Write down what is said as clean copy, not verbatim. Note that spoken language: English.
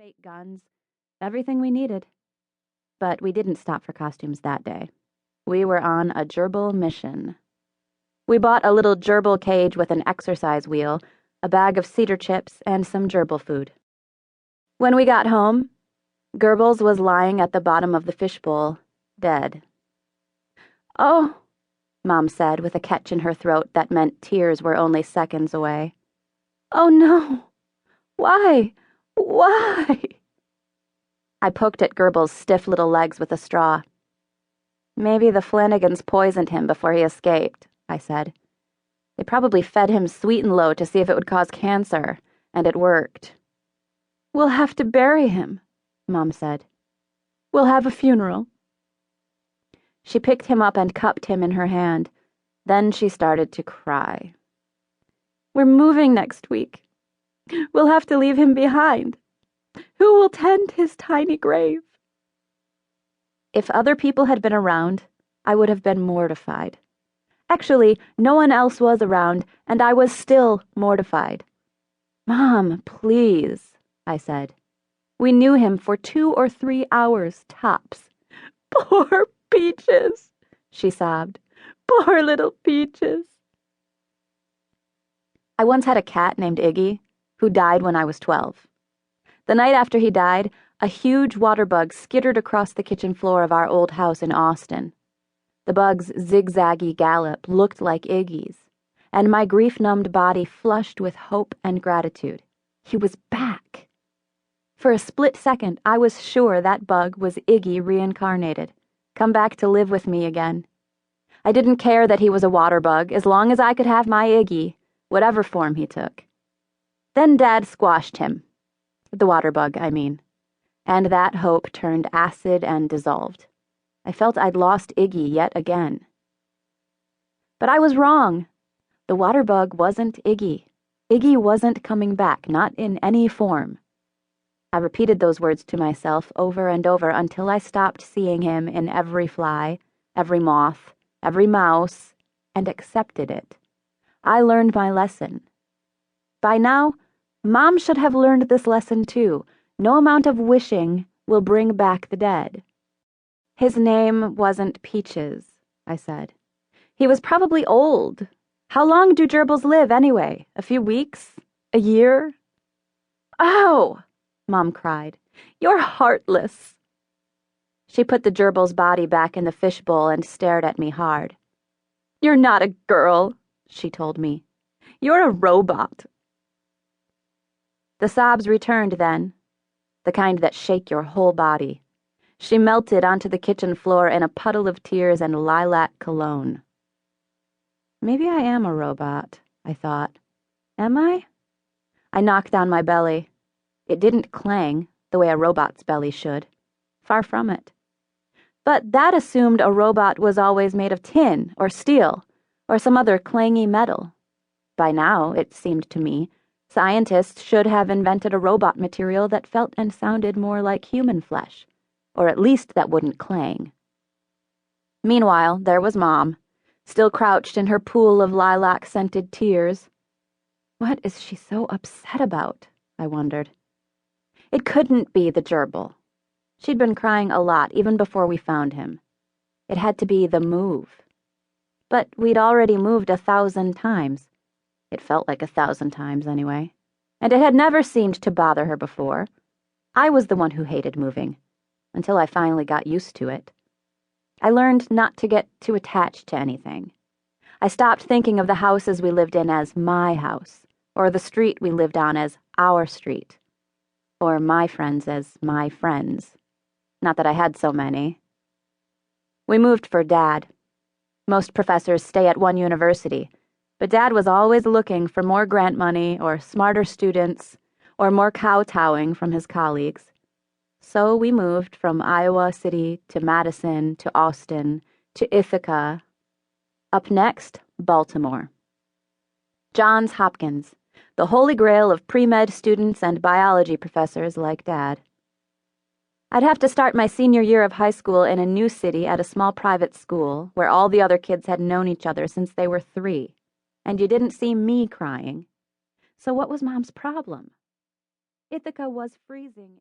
fake guns, everything we needed. But we didn't stop for costumes that day. We were on a gerbil mission. We bought a little gerbil cage with an exercise wheel, a bag of cedar chips, and some gerbil food. When we got home, Goebbels was lying at the bottom of the fishbowl, dead. "Oh," Mom said with a catch in her throat that meant tears were only seconds away. "Oh no! Why? Why?" I poked at Goebbels' stiff little legs with a straw. "Maybe the Flanagans poisoned him before he escaped," I said. "They probably fed him sweet and low to see if it would cause cancer, and it worked." "We'll have to bury him," Mom said. "We'll have a funeral." She picked him up and cupped him in her hand. Then she started to cry. "We're moving next week. We'll have to leave him behind. Who will tend his tiny grave?" If other people had been around, I would have been mortified. Actually, no one else was around, and I was still mortified. "Mom, please," I said. "We knew him for 2 or 3 hours, tops." "Poor Peaches," she sobbed. "Poor little Peaches." I once had a cat named Iggy, who died when I was 12. The night after he died, a huge water bug skittered across the kitchen floor of our old house in Austin. The bug's zigzaggy gallop looked like Iggy's, and my grief-numbed body flushed with hope and gratitude. He was back. For a split second, I was sure that bug was Iggy reincarnated, come back to live with me again. I didn't care that he was a water bug, as long as I could have my Iggy, whatever form he took. Then Dad squashed him. The water bug, I mean. And that hope turned acid and dissolved. I felt I'd lost Iggy yet again. But I was wrong. The water bug wasn't Iggy. Iggy wasn't coming back, not in any form. I repeated those words to myself over and over until I stopped seeing him in every fly, every moth, every mouse, and accepted it. I learned my lesson. By now, Mom should have learned this lesson too. No amount of wishing will bring back the dead. "His name wasn't Peaches," I said. "He was probably old. How long do gerbils live anyway? A few weeks? A year?" "Oh!" Mom cried. "You're heartless." She put the gerbil's body back in the fishbowl and stared at me hard. "You're not a girl," she told me. "You're a robot." The sobs returned then, the kind that shake your whole body. She melted onto the kitchen floor in a puddle of tears and lilac cologne. Maybe I am a robot, I thought. Am I? I knocked on my belly. It didn't clang, the way a robot's belly should. Far from it. But that assumed a robot was always made of tin or steel or some other clangy metal. By now, it seemed to me, scientists should have invented a robot material that felt and sounded more like human flesh, or at least that wouldn't clang. Meanwhile, there was Mom, still crouched in her pool of lilac-scented tears. What is she so upset about? I wondered. It couldn't be the gerbil. She'd been crying a lot even before we found him. It had to be the move. But we'd already moved 1,000 times. It felt like 1,000 times, anyway. And it had never seemed to bother her before. I was the one who hated moving, until I finally got used to it. I learned not to get too attached to anything. I stopped thinking of the houses we lived in as my house, or the street we lived on as our street, or my friends as my friends. Not that I had so many. We moved for Dad. Most professors stay at one university, but Dad was always looking for more grant money or smarter students or more kowtowing from his colleagues. So we moved from Iowa City to Madison to Austin to Ithaca. Up next, Baltimore. Johns Hopkins, the holy grail of pre-med students and biology professors like Dad. I'd have to start my senior year of high school in a new city at a small private school where all the other kids had known each other since they were 3, and you didn't see me crying. So what was Mom's problem? Ithaca was freezing.